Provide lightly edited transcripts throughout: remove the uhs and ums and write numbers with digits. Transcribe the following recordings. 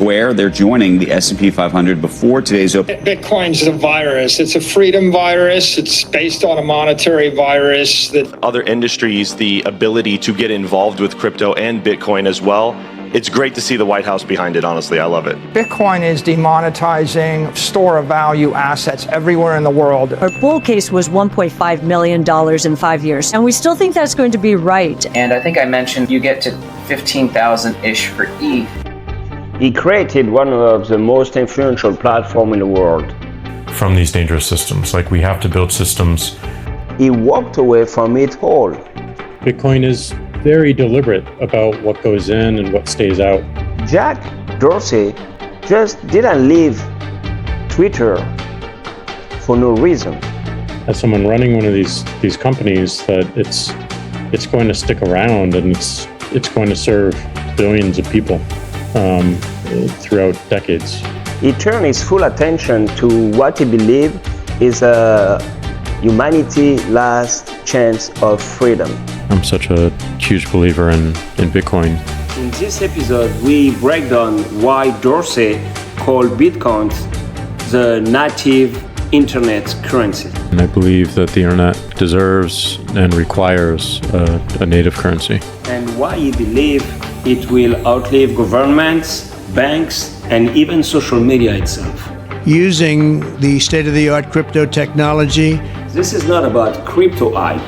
Where they're joining the S&P 500 before today's open. Bitcoin's a virus. It's a freedom virus. It's based on a monetary virus. That other industries, the ability to get involved with crypto and Bitcoin as well. It's great to see the White House behind it, honestly. I love it. Bitcoin is demonetizing store of value assets everywhere in the world. Our bull case was $1.5 million in 5 years, and we still think that's going to be right. And I think I mentioned you get to 15,000-ish for ETH. He created one of the most influential platforms in the world. From these dangerous systems, like we have to build systems. He walked away from it all. Bitcoin is very deliberate about what goes in and what stays out. Jack Dorsey just didn't leave Twitter for no reason. As someone running one of these companies, that it's going to stick around and it's going to serve billions of people throughout decades. He turned his full attention to what he believed is humanity's last chance of freedom. I'm such a huge believer in Bitcoin. In this episode, we break down why Dorsey called Bitcoin the native internet currency. And I believe that the internet deserves and requires a native currency. And why he believes it will outlive governments, banks, and even social media itself. Using the state-of-the-art crypto technology. This is not about crypto hype.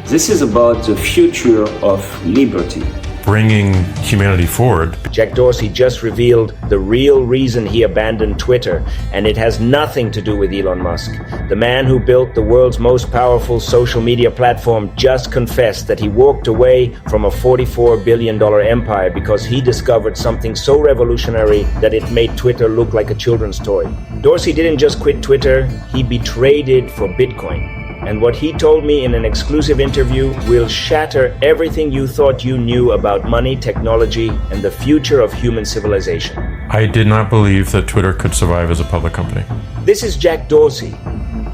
This is about the future of liberty. Bringing humanity forward. Jack Dorsey just revealed the real reason he abandoned Twitter, and it has nothing to do with Elon Musk. The man who built the world's most powerful social media platform just confessed that he walked away from a $44 billion empire because he discovered something so revolutionary that it made Twitter look like a children's toy. Dorsey didn't just quit Twitter, he betrayed it for Bitcoin. And what he told me in an exclusive interview will shatter everything you thought you knew about money, technology, and the future of human civilization. I did not believe that Twitter could survive as a public company. This is Jack Dorsey,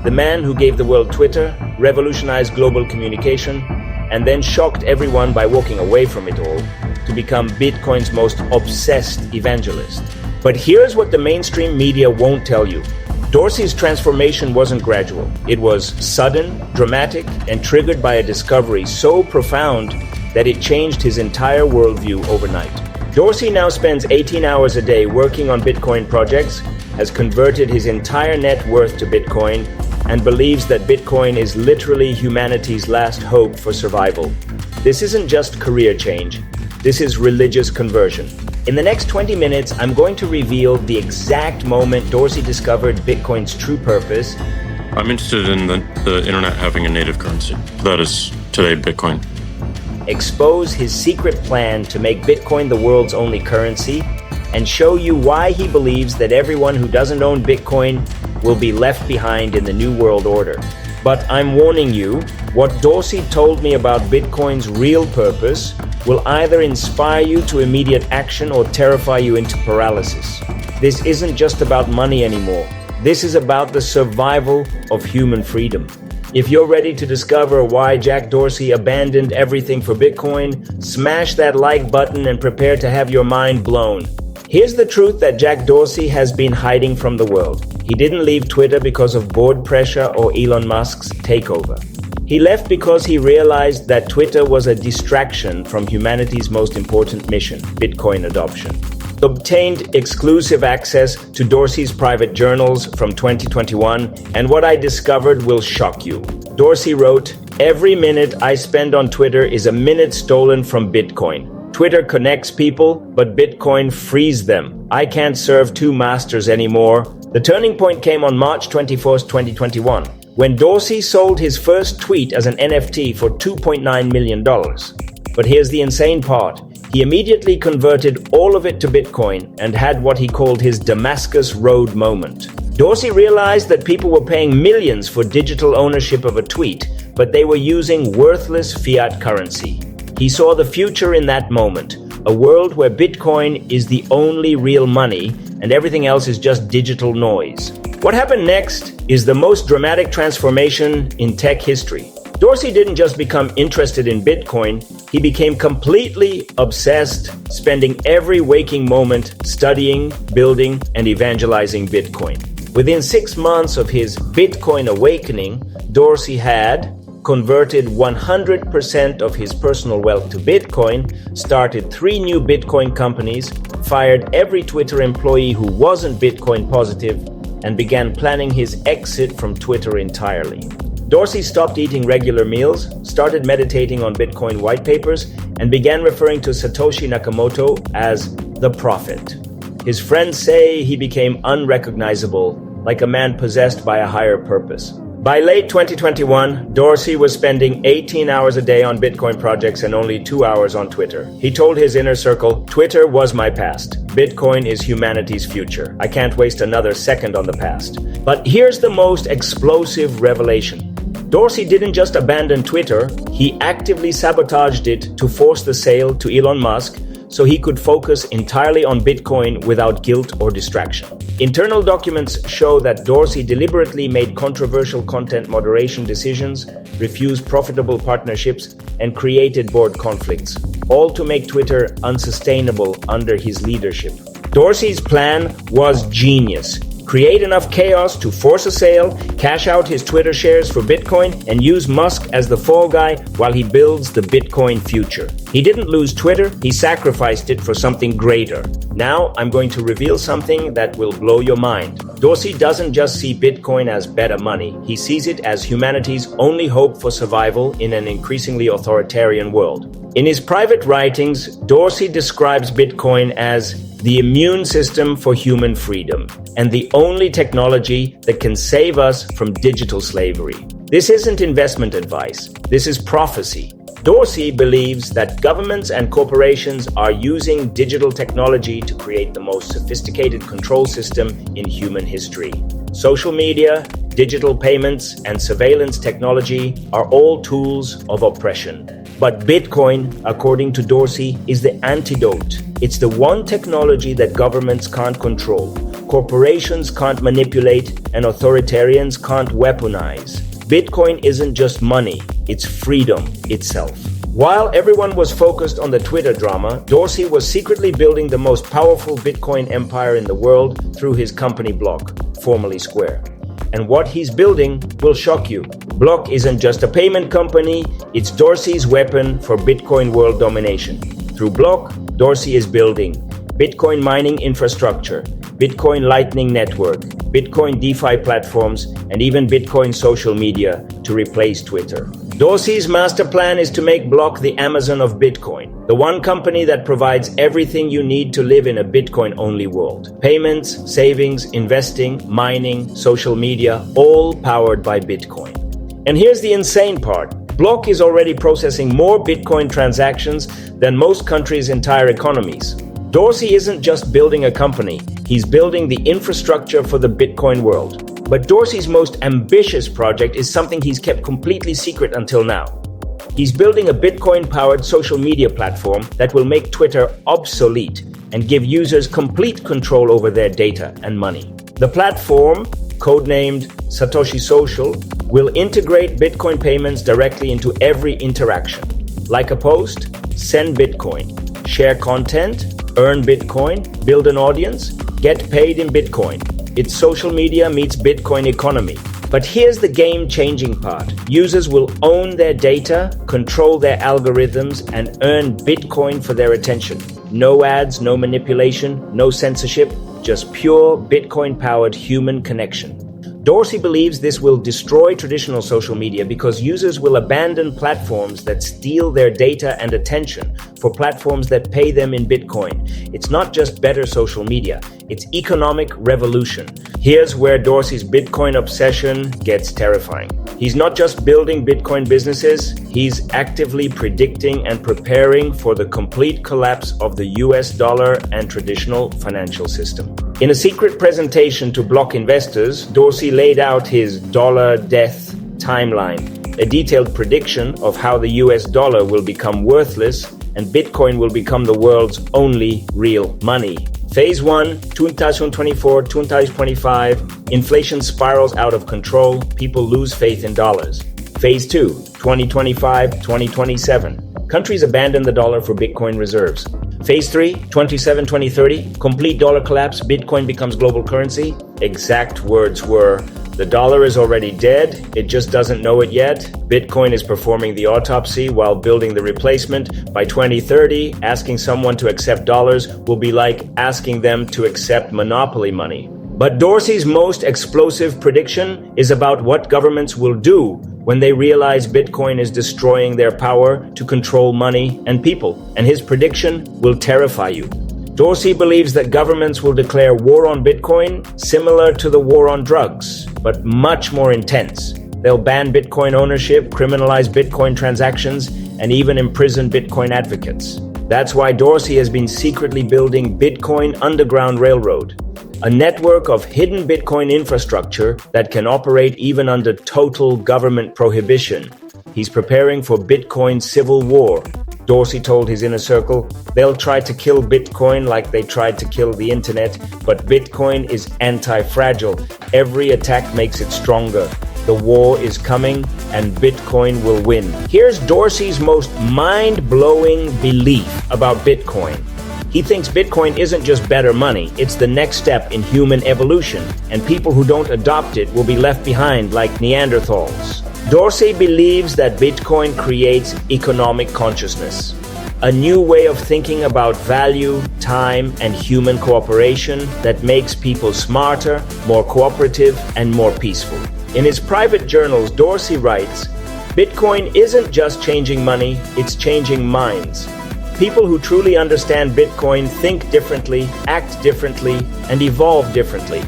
the man who gave the world Twitter, revolutionized global communication, and then shocked everyone by walking away from it all to become Bitcoin's most obsessed evangelist. But here's what the mainstream media won't tell you. Dorsey's transformation wasn't gradual. It was sudden, dramatic, and triggered by a discovery so profound that it changed his entire worldview overnight. Dorsey now spends 18 hours a day working on Bitcoin projects, has converted his entire net worth to Bitcoin, and believes that Bitcoin is literally humanity's last hope for survival. This isn't just career change. This is religious conversion. In the next 20 minutes, I'm going to reveal the exact moment Dorsey discovered Bitcoin's true purpose. I'm interested in the internet having a native currency. That is today Bitcoin. Expose his secret plan to make Bitcoin the world's only currency, and show you why he believes that everyone who doesn't own Bitcoin will be left behind in the new world order. But I'm warning you, what Dorsey told me about Bitcoin's real purpose will either inspire you to immediate action or terrify you into paralysis. This isn't just about money anymore. This is about the survival of human freedom. If you're ready to discover why Jack Dorsey abandoned everything for Bitcoin, smash that like button and prepare to have your mind blown. Here's the truth that Jack Dorsey has been hiding from the world. He didn't leave Twitter because of board pressure or Elon Musk's takeover. He left because he realized that Twitter was a distraction from humanity's most important mission, Bitcoin adoption. Obtained exclusive access to Dorsey's private journals from 2021, and what I discovered will shock you. Dorsey wrote, "Every minute I spend on Twitter is a minute stolen from Bitcoin. Twitter connects people, but Bitcoin frees them. I can't serve two masters anymore." The turning point came on March 21st, 2021. When Dorsey sold his first tweet as an NFT for $2.9 million. But here's the insane part. He immediately converted all of it to Bitcoin and had what he called his Damascus Road moment. Dorsey realized that people were paying millions for digital ownership of a tweet, but they were using worthless fiat currency. He saw the future in that moment, a world where Bitcoin is the only real money and everything else is just digital noise. What happened next is the most dramatic transformation in tech history. Dorsey didn't just become interested in Bitcoin, he became completely obsessed, spending every waking moment studying, building, and evangelizing Bitcoin. Within 6 months of his Bitcoin awakening, Dorsey had converted 100% of his personal wealth to Bitcoin, started 3 new Bitcoin companies, fired every Twitter employee who wasn't Bitcoin positive, and began planning his exit from Twitter entirely. Dorsey stopped eating regular meals, started meditating on Bitcoin white papers, and began referring to Satoshi Nakamoto as the Prophet. His friends say he became unrecognizable, like a man possessed by a higher purpose. By late 2021, Dorsey was spending 18 hours a day on Bitcoin projects and only 2 hours on Twitter. He told his inner circle, "Twitter was my past. Bitcoin is humanity's future. I can't waste another second on the past." But here's the most explosive revelation. Dorsey didn't just abandon Twitter, he actively sabotaged it to force the sale to Elon Musk so he could focus entirely on Bitcoin without guilt or distraction. Internal documents show that Dorsey deliberately made controversial content moderation decisions, refused profitable partnerships, and created board conflicts, all to make Twitter unsustainable under his leadership. Dorsey's plan was genius. Create enough chaos to force a sale, cash out his Twitter shares for Bitcoin, and use Musk as the fall guy while he builds the Bitcoin future. He didn't lose Twitter, he sacrificed it for something greater. Now I'm going to reveal something that will blow your mind. Dorsey doesn't just see Bitcoin as better money, he sees it as humanity's only hope for survival in an increasingly authoritarian world. In his private writings, Dorsey describes Bitcoin as the immune system for human freedom, and the only technology that can save us from digital slavery. This isn't investment advice, this is prophecy. Dorsey believes that governments and corporations are using digital technology to create the most sophisticated control system in human history. Social media, digital payments, and surveillance technology are all tools of oppression. But Bitcoin, according to Dorsey, is the antidote. It's the one technology that governments can't control, corporations can't manipulate, and authoritarians can't weaponize. Bitcoin isn't just money, it's freedom itself. While everyone was focused on the Twitter drama, Dorsey was secretly building the most powerful Bitcoin empire in the world through his company Block, formerly Square. And what he's building will shock you. Block isn't just a payment company, it's Dorsey's weapon for Bitcoin world domination. Through Block, Dorsey is building Bitcoin mining infrastructure, Bitcoin Lightning Network, Bitcoin DeFi platforms, and even Bitcoin social media to replace Twitter. Dorsey's master plan is to make Block the Amazon of Bitcoin, the one company that provides everything you need to live in a Bitcoin-only world. Payments, savings, investing, mining, social media, all powered by Bitcoin. And here's the insane part. Block is already processing more Bitcoin transactions than most countries' entire economies. Dorsey isn't just building a company, he's building the infrastructure for the Bitcoin world. But Dorsey's most ambitious project is something he's kept completely secret until now. He's building a Bitcoin-powered social media platform that will make Twitter obsolete and give users complete control over their data and money. The platform, codenamed Satoshi Social, will integrate Bitcoin payments directly into every interaction. Like a post, send Bitcoin, share content, earn Bitcoin, build an audience, get paid in Bitcoin. It's social media meets Bitcoin economy. But here's the game-changing part. Users will own their data, control their algorithms, and earn Bitcoin for their attention. No ads, no manipulation, no censorship, just pure Bitcoin-powered human connection. Dorsey believes this will destroy traditional social media because users will abandon platforms that steal their data and attention for platforms that pay them in Bitcoin. It's not just better social media, it's economic revolution. Here's where Dorsey's Bitcoin obsession gets terrifying. He's not just building Bitcoin businesses, he's actively predicting and preparing for the complete collapse of the US dollar and traditional financial system. In a secret presentation to Block investors, Dorsey laid out his dollar death timeline, a detailed prediction of how the US dollar will become worthless and Bitcoin will become the world's only real money. Phase 1, 2024, 2025, inflation spirals out of control, people lose faith in dollars. Phase 2, 2025-2027. Countries abandon the dollar for Bitcoin reserves. Phase 3, 27-2030. Complete dollar collapse, Bitcoin becomes global currency. Exact words were, the dollar is already dead, it just doesn't know it yet. Bitcoin is performing the autopsy while building the replacement. By 2030, asking someone to accept dollars will be like asking them to accept monopoly money. But Dorsey's most explosive prediction is about what governments will do when they realize Bitcoin is destroying their power to control money and people. And his prediction will terrify you. Dorsey believes that governments will declare war on Bitcoin, similar to the war on drugs, but much more intense. They'll ban Bitcoin ownership, criminalize Bitcoin transactions, and even imprison Bitcoin advocates. That's why Dorsey has been secretly building Bitcoin Underground Railroad, a network of hidden Bitcoin infrastructure that can operate even under total government prohibition. He's preparing for Bitcoin civil war. Dorsey told his inner circle, they'll try to kill Bitcoin like they tried to kill the internet, but Bitcoin is anti-fragile. Every attack makes it stronger. The war is coming and Bitcoin will win. Here's Dorsey's most mind-blowing belief about Bitcoin. He thinks Bitcoin isn't just better money, it's the next step in human evolution, and people who don't adopt it will be left behind like Neanderthals. Dorsey believes that Bitcoin creates economic consciousness, a new way of thinking about value, time, and human cooperation that makes people smarter, more cooperative, and more peaceful. In his private journals, Dorsey writes, Bitcoin isn't just changing money, it's changing minds. People who truly understand Bitcoin think differently, act differently, and evolve differently.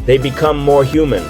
They become more human.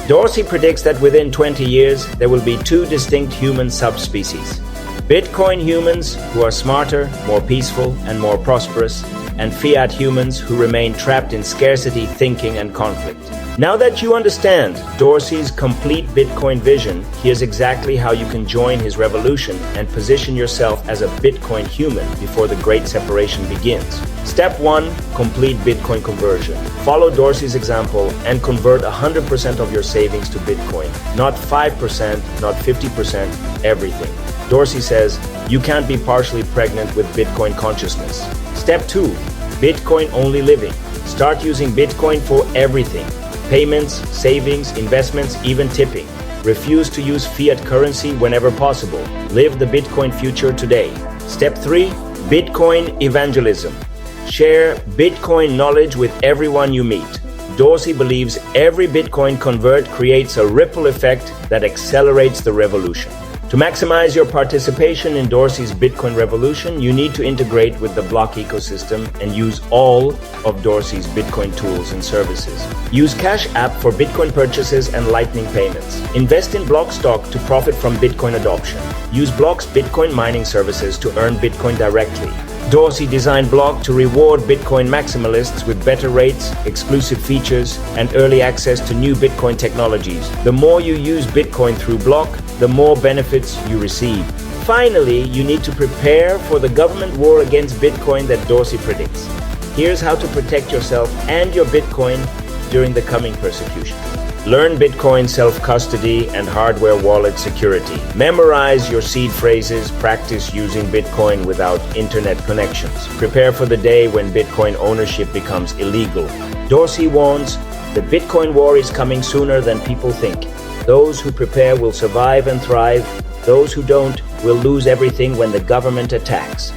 Dorsey predicts that within 20 years, there will be two distinct human subspecies. Bitcoin humans, who are smarter, more peaceful, and more prosperous, and Fiat humans, who remain trapped in scarcity, thinking, and conflict. Now that you understand Dorsey's complete Bitcoin vision, here's exactly how you can join his revolution and position yourself as a Bitcoin human before the great separation begins. Step 1, complete Bitcoin conversion. Follow Dorsey's example and convert 100% of your savings to Bitcoin. Not 5%, not 50%, everything. Dorsey says, you can't be partially pregnant with Bitcoin consciousness. Step 2, Bitcoin only living. Start using Bitcoin for everything. Payments, savings, investments, even tipping. Refuse to use fiat currency whenever possible. Live the Bitcoin future today. Step 3, Bitcoin evangelism. Share Bitcoin knowledge with everyone you meet. Dorsey believes every Bitcoin convert creates a ripple effect that accelerates the revolution. To maximize your participation in Dorsey's Bitcoin revolution, you need to integrate with the block ecosystem and use all of Dorsey's Bitcoin tools and services. Use Cash App for Bitcoin purchases and Lightning payments. Invest in Block stock to profit from Bitcoin adoption. Use Block's Bitcoin mining services to earn Bitcoin directly. Dorsey designed Block to reward Bitcoin maximalists with better rates, exclusive features, and early access to new Bitcoin technologies. The more you use Bitcoin through Block, the more benefits you receive. Finally, you need to prepare for the government war against Bitcoin that Dorsey predicts. Here's how to protect yourself and your Bitcoin during the coming persecution. Learn Bitcoin self-custody and hardware wallet security. Memorize your seed phrases. Practice using Bitcoin without internet connections. Prepare for the day when Bitcoin ownership becomes illegal. Dorsey warns, the Bitcoin war is coming sooner than people think. Those who prepare will survive and thrive. Those who don't will lose everything when the government attacks.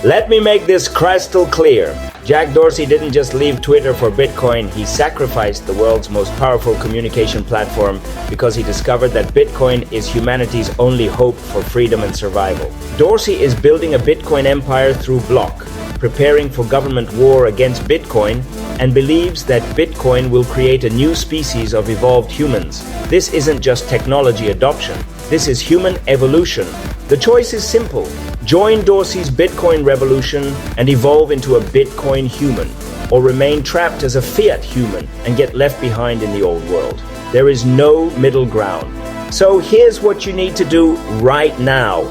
Let me make this crystal clear. Jack Dorsey didn't just leave Twitter for Bitcoin, he sacrificed the world's most powerful communication platform because he discovered that Bitcoin is humanity's only hope for freedom and survival. Dorsey is building a Bitcoin empire through Block, preparing for government war against Bitcoin, and believes that Bitcoin will create a new species of evolved humans. This isn't just technology adoption, this is human evolution. The choice is simple. Join Dorsey's Bitcoin revolution and evolve into a Bitcoin human, or remain trapped as a fiat human and get left behind in the old world. There is no middle ground. So here's what you need to do right now.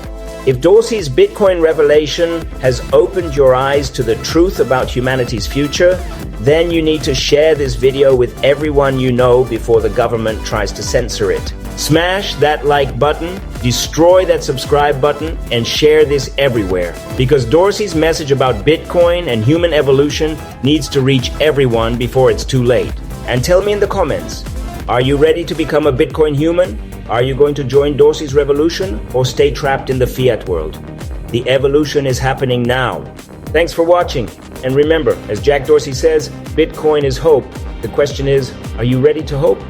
If Dorsey's Bitcoin revelation has opened your eyes to the truth about humanity's future, then you need to share this video with everyone you know before the government tries to censor it. Smash that like button, destroy that subscribe button, and share this everywhere. Because Dorsey's message about Bitcoin and human evolution needs to reach everyone before it's too late. And tell me in the comments, are you ready to become a Bitcoin human? Are you going to join Dorsey's revolution or stay trapped in the fiat world? The evolution is happening now. Thanks for watching. And remember, as Jack Dorsey says, Bitcoin is hope. The question is, are you ready to hope?